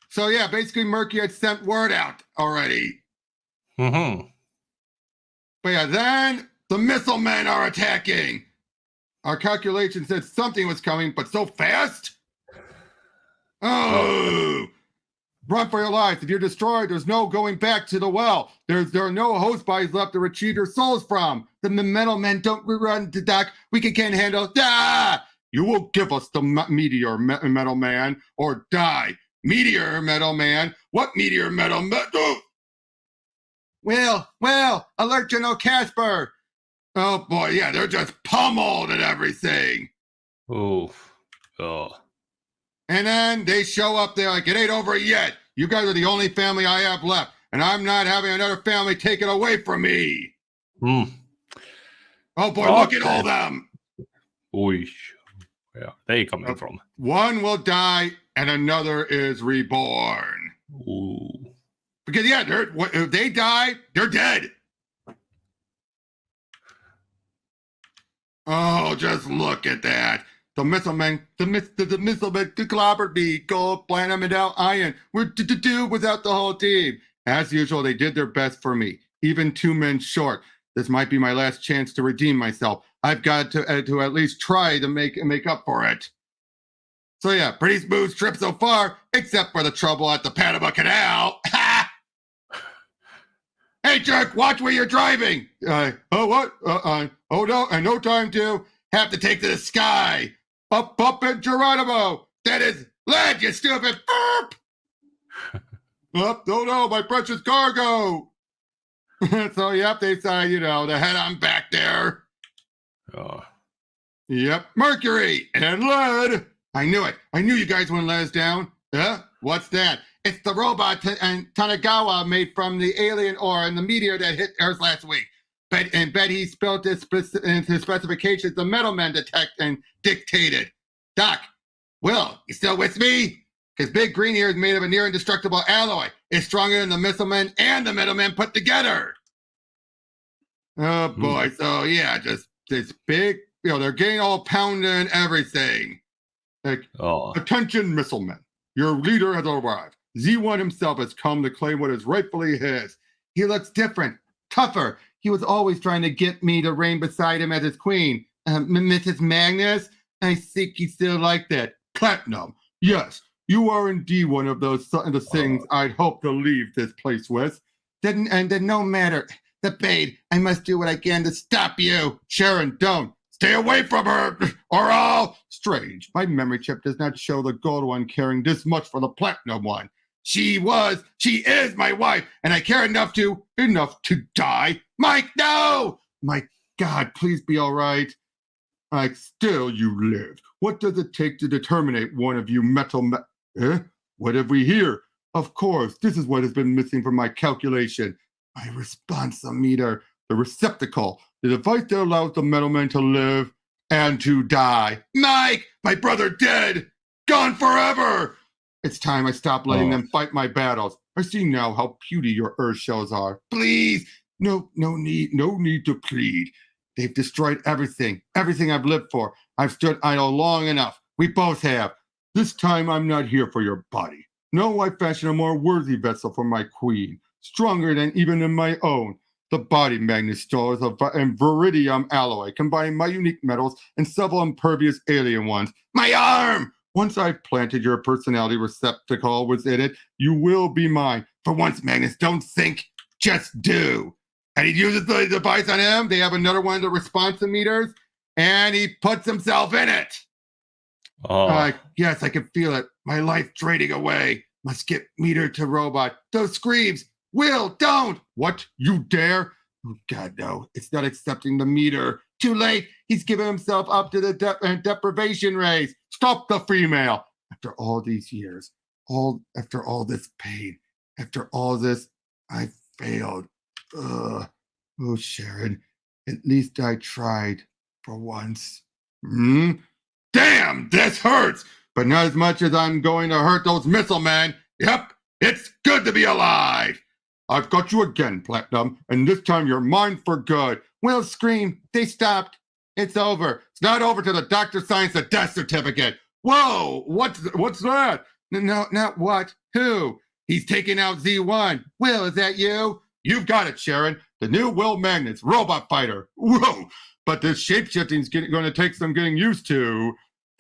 So yeah, basically Mercury had sent word out already. But yeah, then the Missile Men are attacking. Our calculation said something was coming, but so fast? Oh! Run for your lives. If you're destroyed, there's no going back to the well. There are no host bodies left to retrieve your souls from. The metal men don't run to dock. We can't handle. Ah! You will give us the meteor, metal man, or die. Meteor Metal Man. What Meteor Metal Metal? Well, alert General Casper. Oh boy, yeah, they're just pummeled and everything. Oof. Oh. And then they show up there like, it ain't over yet. You guys are the only family I have left, and I'm not having another family taken away from me. Hmm. Oh boy, look at all them. Oy. Where are they coming from? One will die and another is reborn. Ooh. Because if they die, they're dead. Oh, just look at that. The missile men clobbered me, gold, platinum, and out iron. We're do without the whole team. As usual, they did their best for me, even 2 men short. This might be my last chance to redeem myself. I've got to at least try to make up for it. So yeah, pretty smooth trip so far, except for the trouble at the Panama Canal. Hey, jerk, watch where you're driving. What? Oh, no, and no time to. Have to take to the sky. Up in Geronimo. That is lead, you stupid. Burp. Oh, no, my precious cargo. So, yep, they say, to head on back there. Oh. Yep, mercury and lead. I knew it. I knew you guys wouldn't let us down. What's that? It's the robot and Tanagawa made from the alien ore and the meteor that hit Earth last week. Bet he spilled his specifications the metal men detect and dictated. Doc, Will, you still with me? His big green here is made of a near indestructible alloy. It's stronger than the missile men and the metal men put together. Oh boy, so yeah, just this big, they're getting all pounded and everything. Attention, missile men. Your leader has arrived. Z1 himself has come to claim what is rightfully his. He looks different, tougher. He was always trying to get me to reign beside him as his queen. Mrs. Magnus, I think he's still like that. Platinum, yes, you are indeed one of those things I'd hope to leave this place with. And no matter the bait, I must do what I can to stop you. Sharon, don't. Stay away from her, or I'll... Strange, my memory chip does not show the gold one caring this much for the platinum one. She is my wife, and I care enough to die. Mike, no! My God, please be all right. Still you live. What does it take to determine one of you What have we here? Of course, this is what has been missing from my calculation. My responsometer, the receptacle, the device that allows the metal men to live and to die. Mike, my brother dead, gone forever. It's time I stop letting them fight my battles. I see now how puny your earth shells are. Please, no need to plead. They've destroyed everything I've lived for. I've stood idle long enough. We both have. This time I'm not here for your body. No, I fashion a more worthy vessel for my queen, stronger than even in my own. The body magnet stores of viridium alloy, combining my unique metals and several impervious alien ones. My arm! Once I've planted your personality receptacle within it, you will be mine. For once, Magnus, don't think, just do. And he uses the device on him. They have another one of the responsometers, and he puts himself in it. Yes, I can feel it. My life trading away. Must get meter to robot. Those screams. Will, don't. What? You dare? Oh, God, no. It's not accepting the meter. Too late. He's given himself up to the deprivation rays. Stop the female. After all these years, after all this pain, after all this, I failed. Oh, Sharon, at least I tried for once. Damn, this hurts, but not as much as I'm going to hurt those missile men. Yep, it's good to be alive. I've got you again, Platinum, and this time you're mine for good. Will scream. They stopped. It's over. It's not over till the doctor signs the death certificate. Whoa, what's that? No, not what. Who? He's taking out Z1. Will, is that you? You've got it, Sharon. The new Will Magnus, robot fighter. Whoa, but this shape-shifting's going to take some getting used to.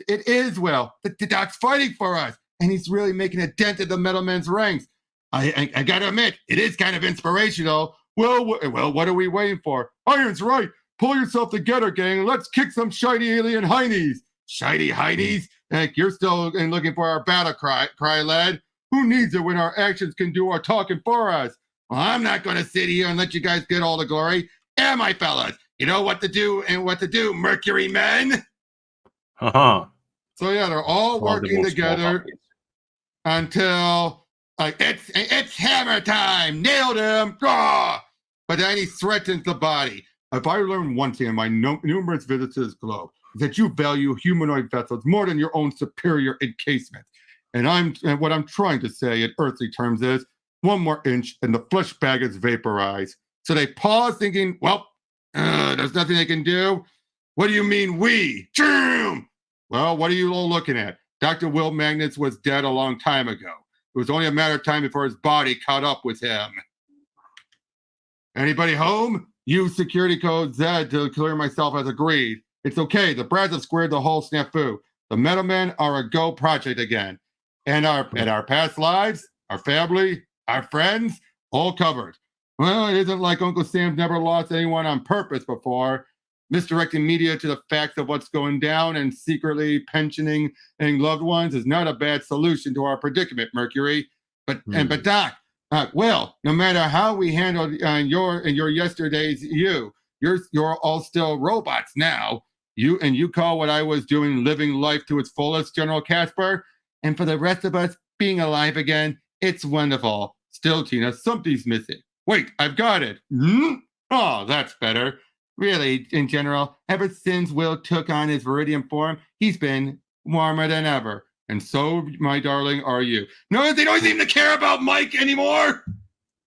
It is, Will. The doc's fighting for us, and he's really making a dent in the metal men's ranks. I got to admit, it is kind of inspirational. Well, what are we waiting for? Iron's right. Pull yourself together, gang. Let's kick some shiny alien heinies. Shiny heinies? Heck, you're still looking for our battle cry, Led. Who needs it when our actions can do our talking for us? Well, I'm not going to sit here and let you guys get all the glory. Yeah, my fellas, you know what to do and what to do, Mercury men. Haha. So yeah, they're all working together until like it's hammer time. Nailed him. Gah! But then he threatens the body. If I learn one thing in my numerous visits to this globe, is that you value humanoid vessels more than your own superior encasement. And what I'm trying to say in earthly terms is, one more inch and the flesh bag is vaporized. So they pause, thinking, well, there's nothing they can do. What do you mean we? Choom! Well, what are you all looking at? Dr. Will Magnus was dead a long time ago. It was only a matter of time before his body caught up with him. Anybody home? Use security code Z to clear myself as agreed. It's okay. The Brads have squared the whole snafu. The Metal Men are a go project again. And our past lives, our family, our friends, all covered. Well, it isn't like Uncle Sam's never lost anyone on purpose before. Misdirecting media to the facts of what's going down and secretly pensioning loved ones is not a bad solution to our predicament, Mercury. But Doc, Will, no matter how we handled your yesterday's you're all still robots now. You call what I was doing living life to its fullest, General Casper. And for the rest of us, being alive again, it's wonderful. Still, Tina, something's missing. Wait, I've got it. Oh, that's better. Really, in general, ever since Will took on his Viridian form, he's been warmer than ever. And so, my darling, are you. No, they don't seem to care about Mike anymore.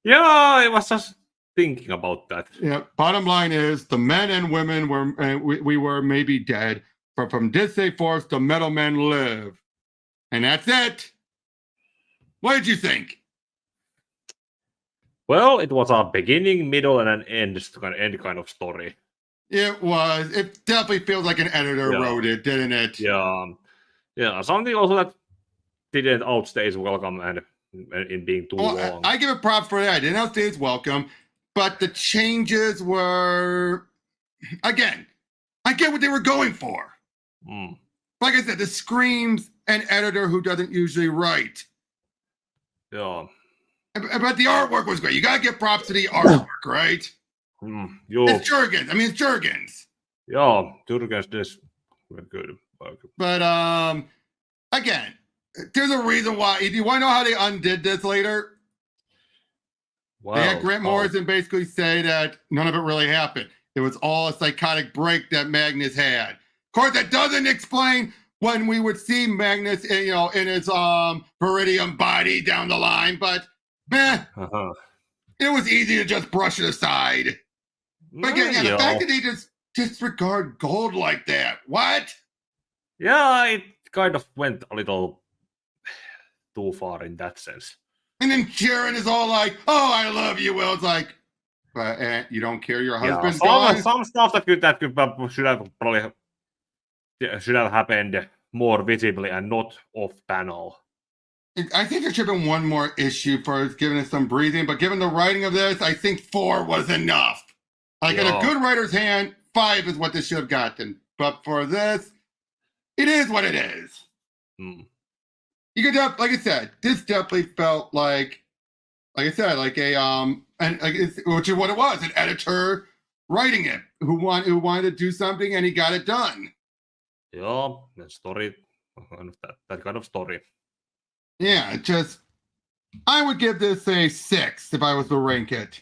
Yeah, I was just thinking about that. Yeah, bottom line is, the men and women we were maybe dead, but from this day forth, the Metal Men live. And that's it. What did you think? Well, it was a beginning, middle, and an end kind of story. It was. It definitely feels like an editor wrote it, didn't it? Yeah. Something also that didn't outstay its welcome and in being too long. I give it props for that. I didn't outstay its welcome, but the changes were, again, I get what they were going for. Like I said, this screams an editor who doesn't usually write. Yeah. But the artwork was great. You gotta give props to the artwork, right? It's Jurgens. I mean, it's Jurgens. Yeah, Jurgens is good. But again, there's a reason why. Do you want to know how they undid this later? Wow. They had Grant Morrison basically say that none of it really happened. It was all a psychotic break that Magnus had. Of course, that doesn't explain when we would see Magnus, in his Viridian body down the line, but it was easy to just brush it aside. But again, the fact that they just disregard gold like that, what? Yeah, it kind of went a little too far in that sense. And then Sharon is all like, "Oh, I love you." Well, it's like, but you don't care your husband's gone. Some stuff that should have happened more visibly and not off panel. I think there should have been one more issue for giving us some breathing, but given the writing of this, I think 4 was enough. Like in a good writer's hand, 5 is what this should have gotten. But for this, it is what it is. You could like I said, this definitely felt like I said, like a which is what it was, an editor writing it who wanted to do something and he got it done. Yeah, the story, that kind of story. Yeah, I would give this a 6 if I was to rank it.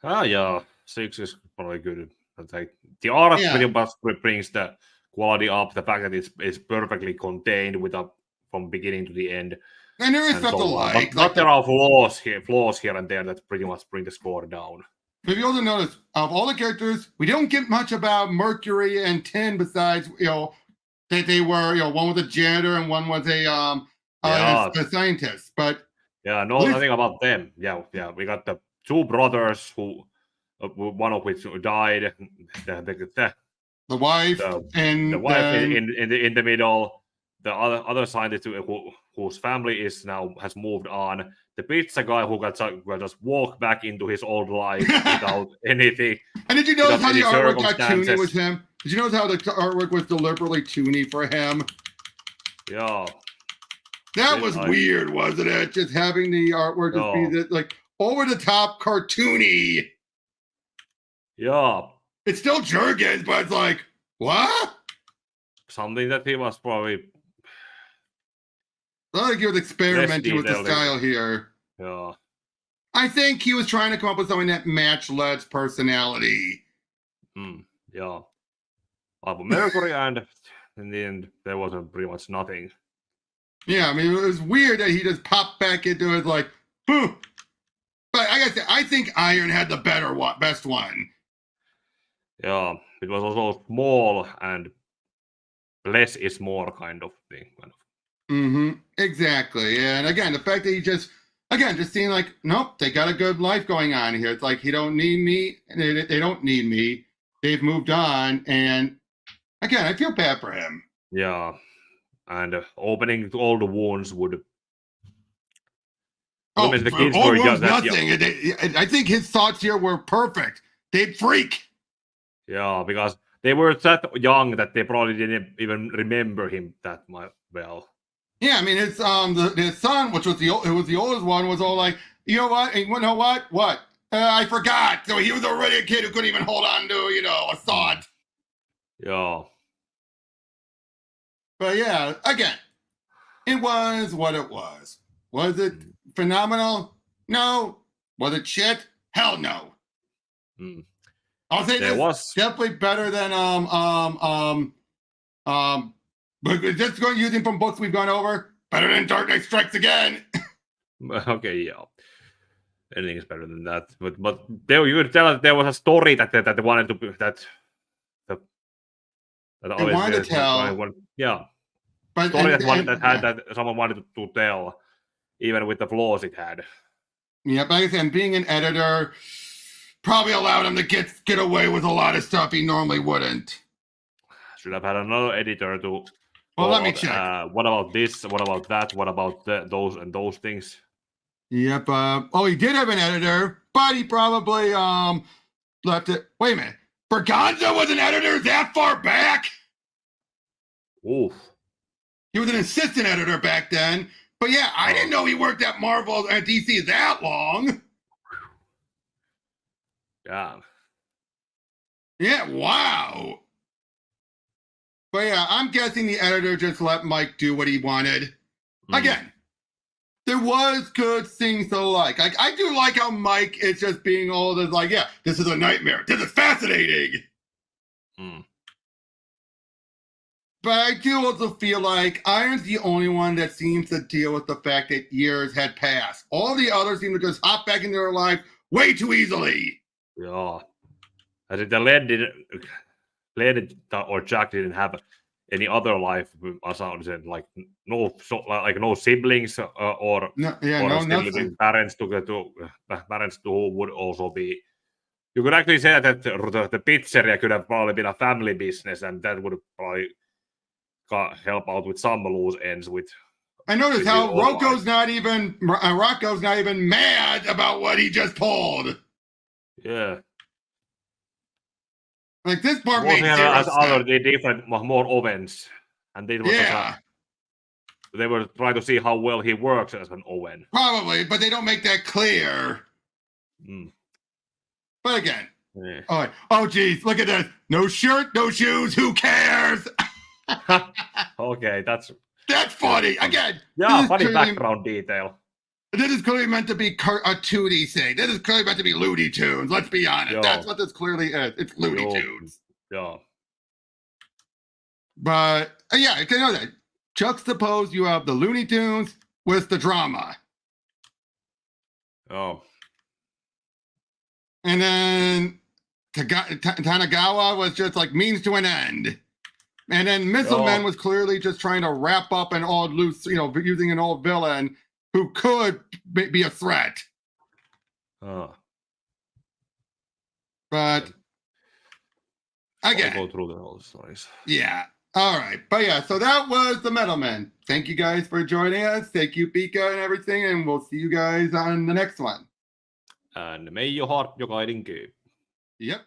Yeah, 6 is probably good. Like the art pretty much brings the quality up. The fact that it's perfectly contained from beginning to the end. And there is stuff to like. But there are flaws here and there that pretty much bring the score down. If you also notice, of all the characters, we don't get much about Mercury and Tin besides, that they were, one was a janitor and one was a scientist. But nothing about them. Yeah. We got the 2 brothers who, one of which died. The wife in the middle. The other scientist whose family has moved on. The pizza guy who got just walk back into his old life without anything. And did you notice how the artwork got toony with him? Did you notice how the artwork was deliberately toony for him? Yeah. That was weird, wasn't it? Just having the artwork just be that like over the top cartoony. Yeah. It's still Jurgens, but it's like, what? Something that he was probably. I think he was experimenting with the style here. Yeah. I think he was trying to come up with something that matched Led's personality. Yeah. But Mercury, and in the end, there was pretty much nothing. Yeah, I mean, it was weird that he just popped back into it like, But I think Iron had the best one. Yeah, it was also small and less is more kind of thing. Exactly. And again, the fact that he just seeing like, nope, they got a good life going on here. It's like, he don't need me. They don't need me. They've moved on. And again, I feel bad for him. Yeah. And opening all the wounds would. The kids were nothing. I think his thoughts here were perfect. They'd freak. Yeah, because they were that young that they probably didn't even remember him that well. Yeah, I mean, his son, which was the oldest one, was all like, you know what? And you know what? What? I forgot. So he was already a kid who couldn't even hold on to, a thought. Yeah. But yeah, again, it was what it was. Was it phenomenal? No. Was it shit? Hell no. I'll say this was definitely better than but just going using from books we've gone over, better than Dark Knight Strikes Again. Okay, yeah. Anything is better than that. But you could tell that there was a story that they wanted to they wanted to tell. Yeah. But story that someone wanted to tell, even with the flaws it had. Yeah, but like I said, being an editor probably allowed him to get away with a lot of stuff he normally wouldn't. Should have had another editor to. Well, let me check. What about this? What about that? What about those and those things? Yep. He did have an editor, but he probably left it. Wait a minute. Berganza was an editor that far back? Oof. He was an assistant editor back then. But yeah, I didn't know he worked at Marvel and DC that long. Yeah. Yeah, wow. But yeah, I'm guessing the editor just let Mike do what he wanted. Again, there was good things to like. I do like how Mike is just being all this like, yeah, this is a nightmare. This is fascinating. But I do also feel like Iron's the only one that seems to deal with the fact that years had passed. All the others seem to just hop back into their life way too easily. Yeah. I think the Led or Jack didn't have any other life aside, like no siblings or parents parents who would also be. You could actually say that the pizzeria could have probably been a family business, and that would probably help out with some loose ends. I noticed how Rocco's not even mad about what he just pulled. Yeah. Like this part makes zero sense. Different, more ovens, and they were trying to see how well he works as an oven. Probably, but they don't make that clear. But again, oh geez, look at this. No shirt, no shoes. Who cares? Okay, that's funny. Again, yeah, funny background detail. This is clearly meant to be a 2D thing. This is clearly meant to be Looney Tunes. Let's be honest. That's what this clearly is. It's Looney Tunes. Yeah. But yeah, I can know that. Juxtapose, you have the Looney Tunes with the drama. Oh. And then Tanagawa was just like means to an end. And then Missile Man was clearly just trying to wrap up an old loose, using an old villain who could be a threat. But again, I'll go through the whole stories. Yeah. All right. But yeah, so that was the Metalman. Thank you guys for joining us. Thank you, Pika, and everything. And we'll see you guys on the next one. And may your heart be guiding you. Yep.